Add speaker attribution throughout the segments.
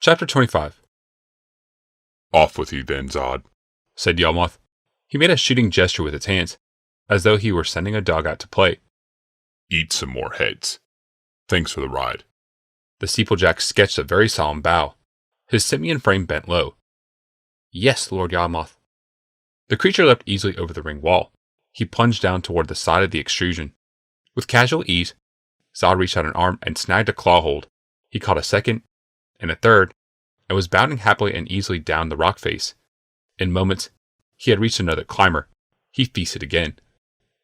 Speaker 1: Chapter 25.
Speaker 2: Off with you then, Zod,
Speaker 1: said Yama. He made a shooting gesture with his hands, as though he were sending a dog out to play.
Speaker 2: Eat some more heads. Thanks for the ride.
Speaker 1: The steeplejack sketched a very solemn bow. His simian frame bent low. Yes, Lord Yawmoth. The creature leapt easily over the ring wall. He plunged down toward the side of the extrusion. With casual ease, Zod reached out an arm and snagged a claw hold. He caught a second, and a third, and was bounding happily and easily down the rock face. In moments, he had reached another climber. He feasted again.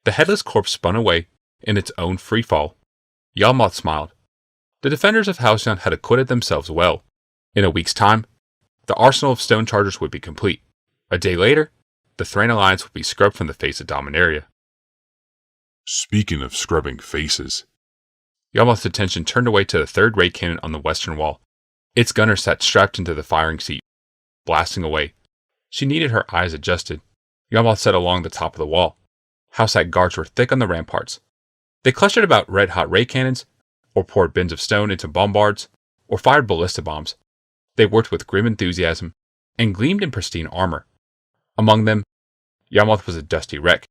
Speaker 1: The headless corpse spun away in its own free fall. Yawmoth smiled. The defenders of Halcyon had acquitted themselves well. In a week's time, the arsenal of stone chargers would be complete. A day later, the Thran alliance would be scrubbed from the face of Dominaria.
Speaker 2: Speaking of scrubbing faces,
Speaker 1: Yawmoth's attention turned away to the third ray cannon on the western wall. Its gunner sat strapped into the firing seat, blasting away. She needed her eyes adjusted. Yawmoth sat along the top of the wall. Househack guards were thick on the ramparts. They clustered about red-hot ray cannons, or poured bins of stone into bombards, or fired ballista bombs. They worked with grim enthusiasm, and gleamed in pristine armor. Among them, Yawmoth was a dusty wreck.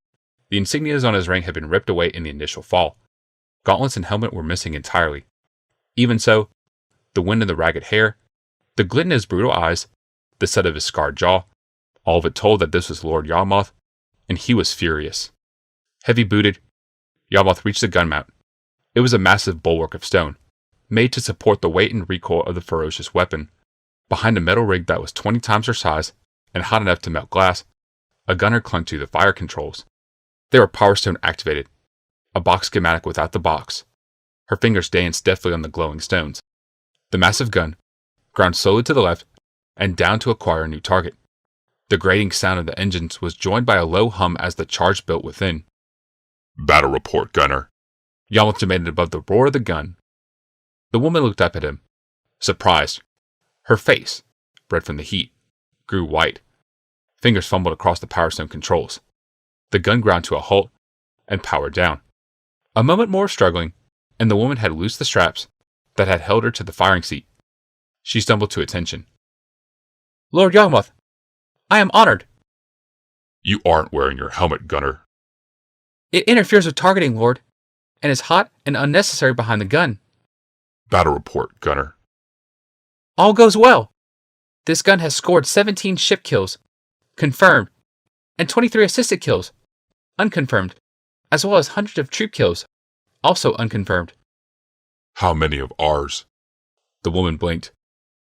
Speaker 1: The insignias on his ring had been ripped away in the initial fall. Gauntlets and helmet were missing entirely. Even so, the wind in the ragged hair, the glint in his brutal eyes, the set of his scarred jaw, all of it told that this was Lord Yawmoth, and he was furious. Heavy-booted, Yawmoth reached the gun mount. It was a massive bulwark of stone, made to support the weight and recoil of the ferocious weapon. Behind a metal rig that was 20 times her size, and hot enough to melt glass, a gunner clung to the fire controls. They were Power Stone activated, a box schematic without the box. Her fingers danced deftly on the glowing stones. The massive gun ground slowly to the left and down to acquire a new target. The grating sound of the engines was joined by a low hum as the charge built within.
Speaker 2: Battle report, gunner,
Speaker 1: Yawmoth demanded above the roar of the gun. The woman looked up at him, surprised. Her face, bred from the heat, grew white. Fingers fumbled across the Power Stone controls. The gun ground to a halt and powered down. A moment more of struggling, and the woman had loosed the straps that had held her to the firing seat. She stumbled to attention. Lord Yawmoth, I am honored.
Speaker 2: You aren't wearing your helmet, gunner.
Speaker 1: It interferes with targeting, Lord, and is hot and unnecessary behind the gun.
Speaker 2: Battle report, gunner.
Speaker 1: All goes well. This gun has scored 17 ship kills, confirmed, and 23 assisted kills, unconfirmed, as well as hundreds of troop kills, also unconfirmed.
Speaker 2: How many of ours?
Speaker 1: The woman blinked.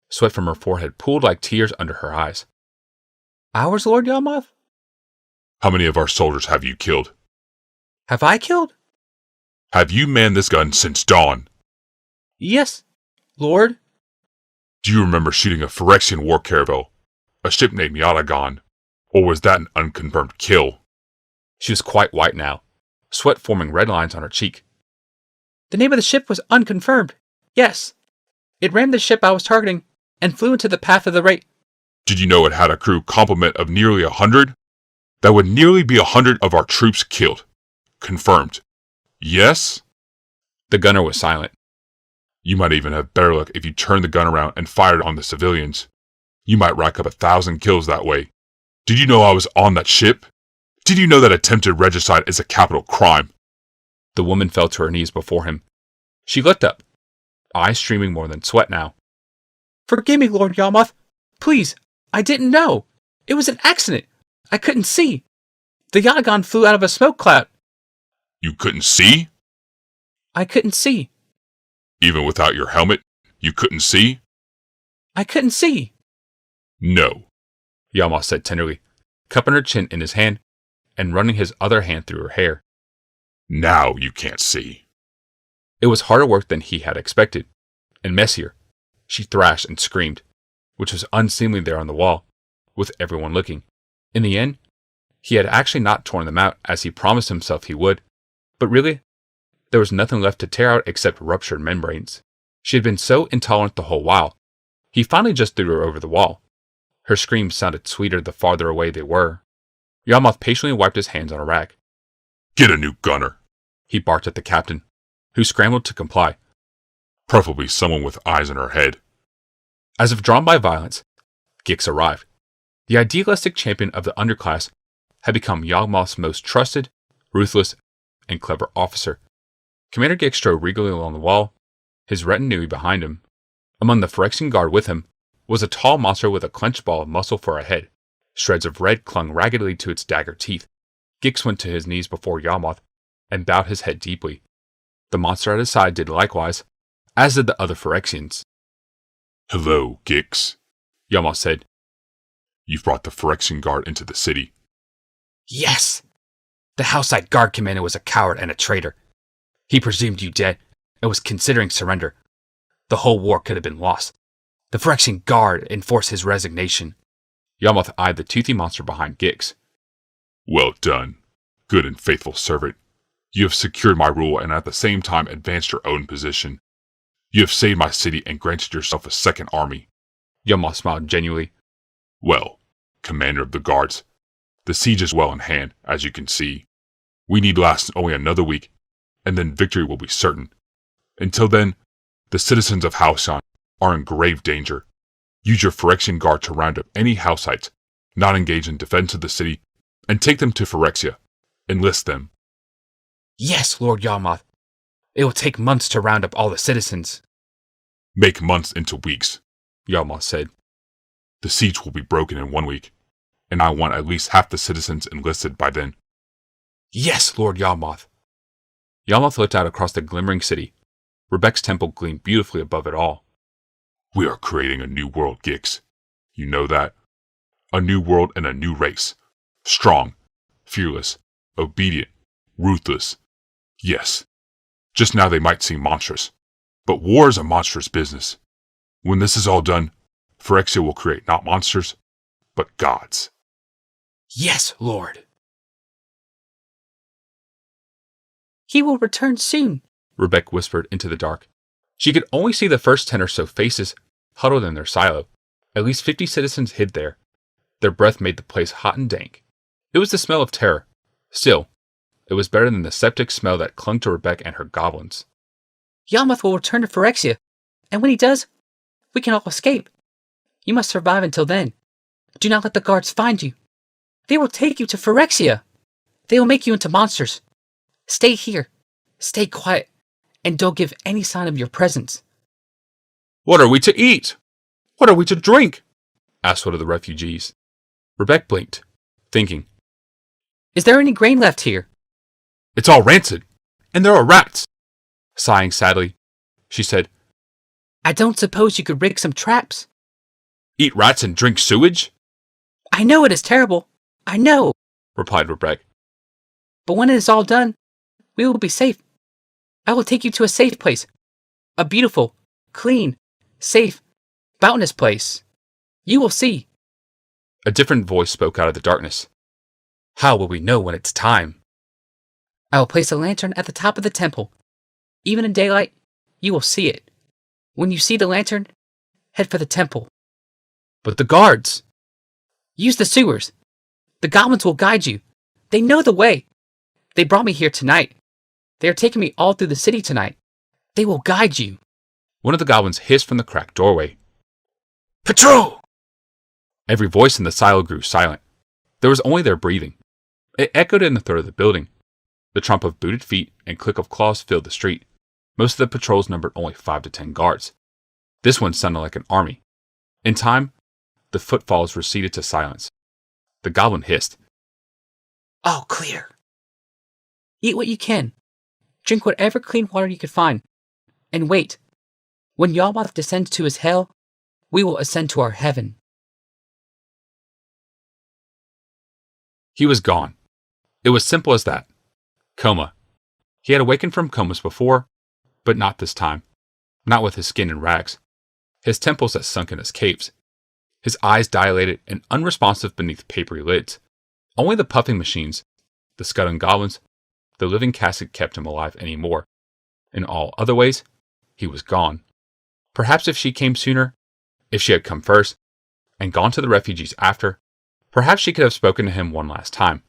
Speaker 1: Sweat from her forehead pooled like tears under her eyes. Ours, Lord Yawmoth?
Speaker 2: How many of our soldiers have you killed?
Speaker 1: Have I killed?
Speaker 2: Have you manned this gun since dawn?
Speaker 1: Yes, Lord.
Speaker 2: Do you remember shooting a Phyrexian war caravel, a ship named Yatagon, or was that an unconfirmed kill?
Speaker 1: She was quite white now, sweat forming red lines on her cheek. The name of the ship was unconfirmed. Yes. It rammed the ship I was targeting and flew into the path of the ray.
Speaker 2: Did you know it had a crew complement of nearly 100? That would nearly be 100 of our troops killed. Confirmed. Yes?
Speaker 1: The gunner was silent.
Speaker 2: You might even have better luck if you turned the gun around and fired on the civilians. You might rack up 1,000 kills that way. Did you know I was on that ship? Did you know that attempted regicide is a capital crime?
Speaker 1: The woman fell to her knees before him. She looked up, eyes streaming more than sweat now. Forgive me, Lord Yawmoth. Please, I didn't know. It was an accident. I couldn't see. The Yatagon flew out of a smoke cloud.
Speaker 2: You couldn't see?
Speaker 1: I couldn't see.
Speaker 2: Even without your helmet, you couldn't see?
Speaker 1: I couldn't see.
Speaker 2: No,
Speaker 1: Yama said tenderly, cupping her chin in his hand and running his other hand through her hair.
Speaker 2: Now you can't see.
Speaker 1: It was harder work than he had expected, and messier. She thrashed and screamed, which was unseemly there on the wall, with everyone looking. In the end, he had actually not torn them out as he promised himself he would, but really, there was nothing left to tear out except ruptured membranes. She had been so intolerant the whole while. He finally just threw her over the wall. Her screams sounded sweeter the farther away they were. Yawmoth patiently wiped his hands on a rack.
Speaker 2: Get a new gunner,
Speaker 1: He barked at the captain, who scrambled to comply.
Speaker 2: Preferably someone with eyes in her head.
Speaker 1: As if drawn by violence, Gix arrived. The idealistic champion of the underclass had become Yawgmoth's most trusted, ruthless, and clever officer. Commander Gix strode regally along the wall, his retinue behind him. Among the Phyrexian guard with him was a tall monster with a clenched ball of muscle for a head. Shreds of red clung raggedly to its dagger teeth. Gix went to his knees before Yawgmoth and bowed his head deeply. The monster at his side did likewise, as did the other Phyrexians.
Speaker 2: "Hello, Gix,"
Speaker 1: Yawgmoth said.
Speaker 2: "You've brought the Phyrexian guard into the city."
Speaker 1: Yes! The Houseite guard commander was a coward and a traitor. He presumed you dead and was considering surrender. The whole war could have been lost. The Phyrexian guard enforced his resignation. Yawgmoth eyed the toothy monster behind Gix.
Speaker 2: "Well done, good and faithful servant. You have secured my rule and at the same time advanced your own position. You have saved my city and granted yourself a second army."
Speaker 1: Yawgmoth smiled genuinely.
Speaker 2: "Well, commander of the guards, the siege is well in hand, as you can see. We need last only another week, and then victory will be certain. Until then, the citizens of Halcyon are in grave danger. Use your Phyrexian guard to round up any Houseites not engaged in defense of the city, and take them to Phyrexia. Enlist them."
Speaker 1: Yes, Lord Yawgmoth. It will take months to round up all the citizens.
Speaker 2: "Make months into weeks,"
Speaker 1: Yawgmoth said.
Speaker 2: "The siege will be broken in 1 week, and I want at least half the citizens enlisted by then."
Speaker 1: Yes, Lord Yawgmoth. Yawgmoth looked out across the glimmering city. Rebecca's temple gleamed beautifully above it all.
Speaker 2: "We are creating a new world, Gix. You know that? A new world and a new race. Strong, fearless, obedient, ruthless. Yes, just now they might seem monstrous, but war is a monstrous business. When this is all done, Phyrexia will create not monsters, but gods."
Speaker 1: Yes, Lord.
Speaker 3: "He will return soon,"
Speaker 1: Rebecca whispered into the dark. She could only see the first 10 or so faces huddled in their silo. At least 50 citizens hid there. Their breath made the place hot and dank. It was the smell of terror. Still, it was better than the septic smell that clung to Rebecca and her goblins.
Speaker 3: "Yawgmoth will return to Phyrexia, and when he does, we can all escape. You must survive until then. Do not let the guards find you. They will take you to Phyrexia. They will make you into monsters. Stay here, stay quiet, and don't give any sign of your presence."
Speaker 1: What are we to eat? What are we to drink? Asked one of the refugees. Rebecca blinked, thinking.
Speaker 3: "Is there any grain left here?"
Speaker 1: It's all rancid, and there are rats. Sighing sadly, she said,
Speaker 3: "I don't suppose you could rig some traps."
Speaker 1: Eat rats and drink sewage?
Speaker 3: "I know it is terrible. I know.
Speaker 1: Replied Rebecca.
Speaker 3: But when it is all done, we will be safe. I will take you to a safe place. A beautiful, clean, safe, boundless place. You will see."
Speaker 1: A different voice spoke out of the darkness. How will we know when it's time?
Speaker 3: "I will place a lantern at the top of the temple. Even in daylight, you will see it. When you see the lantern, head for the temple.
Speaker 1: But the guards.
Speaker 3: Use the sewers. The goblins will guide you. They know the way. They brought me here tonight. They are taking me all through the city tonight. They will guide you."
Speaker 1: One of the goblins hissed from the cracked doorway. Patrol! Every voice in the silo grew silent. There was only their breathing. It echoed in the throat of the building. The trump of booted feet and click of claws filled the street. Most of the patrols numbered only 5 to 10 guards. This one sounded like an army. In time, the footfalls receded to silence. The goblin hissed.
Speaker 3: "All clear. Eat what you can. Drink whatever clean water you can find. And wait. When Yawgmoth descends to his hell, we will ascend to our heaven."
Speaker 1: He was gone. It was simple as that. Coma. He had awakened from comas before, but not this time. Not with his skin in rags. His temples as sunken as caves. His eyes dilated and unresponsive beneath papery lids. Only the puffing machines, the scudding goblins, the living casket kept him alive anymore. In all other ways, he was gone. Perhaps if she came sooner, if she had come first, and gone to the refugees after, perhaps she could have spoken to him one last time.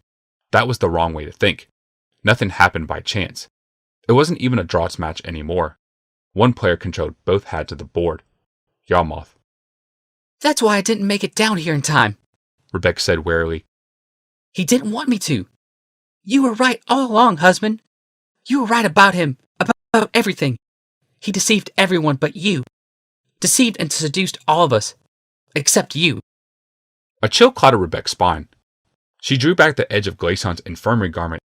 Speaker 1: That was the wrong way to think. Nothing happened by chance. It wasn't even a draughts match anymore. One player controlled both halves of the board. Yawgmoth.
Speaker 3: That's why I didn't make it down here in time,
Speaker 1: Rebecca said warily.
Speaker 3: He didn't want me to. You were right all along, husband. You were right about him, about everything. He deceived everyone but you. Deceived and seduced all of us. Except you.
Speaker 1: A chill clouded Rebecca's spine. She drew back the edge of Glaceon's infirmary garment.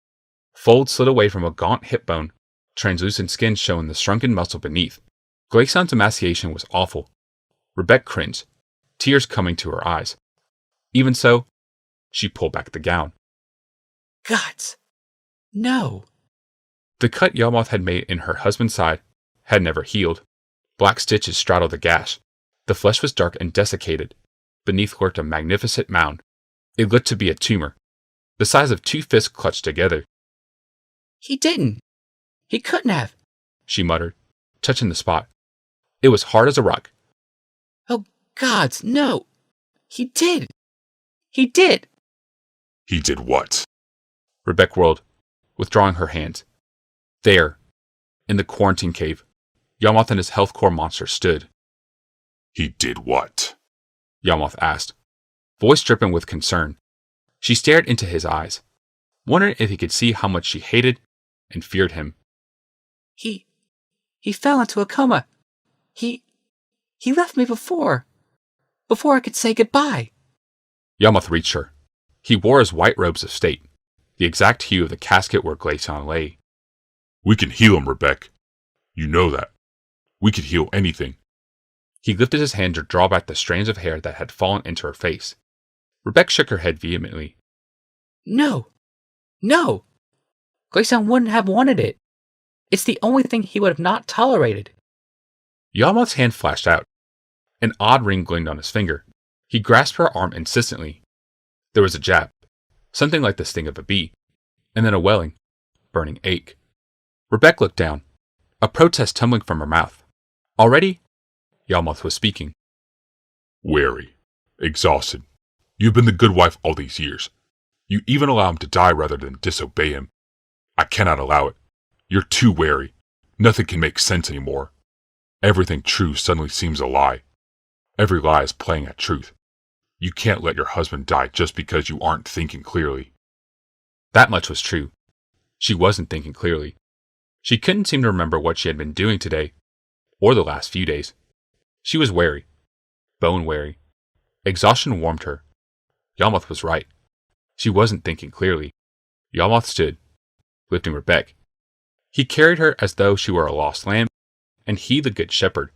Speaker 1: Folds slid away from a gaunt hip bone, translucent skin showing the shrunken muscle beneath. Glaceon's emaciation was awful. Rebecca cringed, tears coming to her eyes. Even so, she pulled back the gown.
Speaker 3: Gods. No.
Speaker 1: The cut Yama had made in her husband's side had never healed. Black stitches straddled the gash. The flesh was dark and desiccated. Beneath lurked a magnificent mound. It looked to be a tumor, the size of 2 fists clutched together.
Speaker 3: He didn't. He couldn't have,
Speaker 1: she muttered, touching the spot. It was hard as a rock.
Speaker 3: Oh, gods, no. He did. He did.
Speaker 2: He did what?
Speaker 1: Rebecca whirled, withdrawing her hands. There, in the quarantine cave, Yamath and his health core monster stood.
Speaker 2: He did what?
Speaker 1: Yamath asked, voice dripping with concern. She stared into his eyes, wondering if he could see how much she hated and feared him.
Speaker 3: He fell into a coma. He left me before I could say goodbye.
Speaker 1: Yamath reached her. He wore his white robes of state, the exact hue of the casket where Glaceon lay.
Speaker 2: We can heal him, Rebecca. You know that. We could heal anything.
Speaker 1: He lifted his hand to draw back the strands of hair that had fallen into her face. Rebecca shook her head vehemently.
Speaker 3: No. No. Glaceon wouldn't have wanted it. It's the only thing he would have not tolerated.
Speaker 1: Yamath's hand flashed out. An odd ring gleamed on his finger. He grasped her arm insistently. There was a jab, something like the sting of a bee, and then a welling, burning ache. Rebecca looked down, a protest tumbling from her mouth. Already, Yamath was speaking.
Speaker 2: Weary, exhausted. You've been the good wife all these years. You even allow him to die rather than disobey him. I cannot allow it. You're too wary. Nothing can make sense anymore. Everything true suddenly seems a lie. Every lie is playing at truth. You can't let your husband die just because you aren't thinking clearly.
Speaker 1: That much was true. She wasn't thinking clearly. She couldn't seem to remember what she had been doing today, or the last few days. She was wary, bone weary. Exhaustion warmed her. Yamath was right. She wasn't thinking clearly. Yamath stood, lifting Rebecca. He carried her as though she were a lost lamb, and he the good shepherd.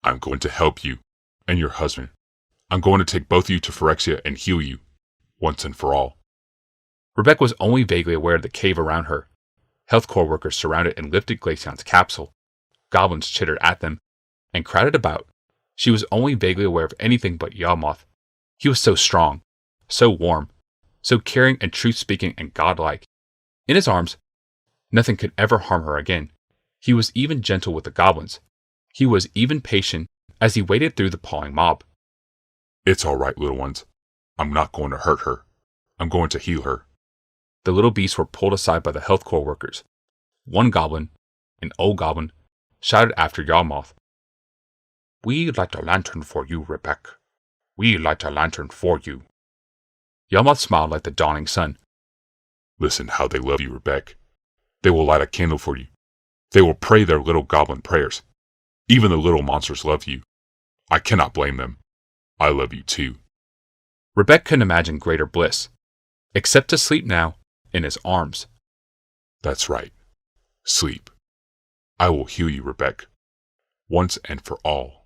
Speaker 2: I'm going to help you, and your husband. I'm going to take both of you to Phyrexia and heal you, once and for all.
Speaker 1: Rebecca was only vaguely aware of the cave around her. Health Corps workers surrounded and lifted Glaceon's capsule. Goblins chittered at them and crowded about. She was only vaguely aware of anything but Yamath. He was so strong, so warm, so caring and truth-speaking and godlike. In his arms, nothing could ever harm her again. He was even gentle with the goblins. He was even patient as he waded through the pawing mob.
Speaker 2: It's all right, little ones. I'm not going to hurt her. I'm going to heal her.
Speaker 1: The little beasts were pulled aside by the Health Corps workers. One goblin, an old goblin, shouted after Yamath. We light a lantern for you, Rebecca. We light a lantern for you. Yamath smiled like the dawning sun.
Speaker 2: Listen how they love you, Rebecca. They will light a candle for you. They will pray their little goblin prayers. Even the little monsters love you. I cannot blame them. I love you too.
Speaker 1: Rebecca couldn't imagine greater bliss, except to sleep now in his arms.
Speaker 2: That's right. Sleep. I will heal you, Rebecca, once and for all.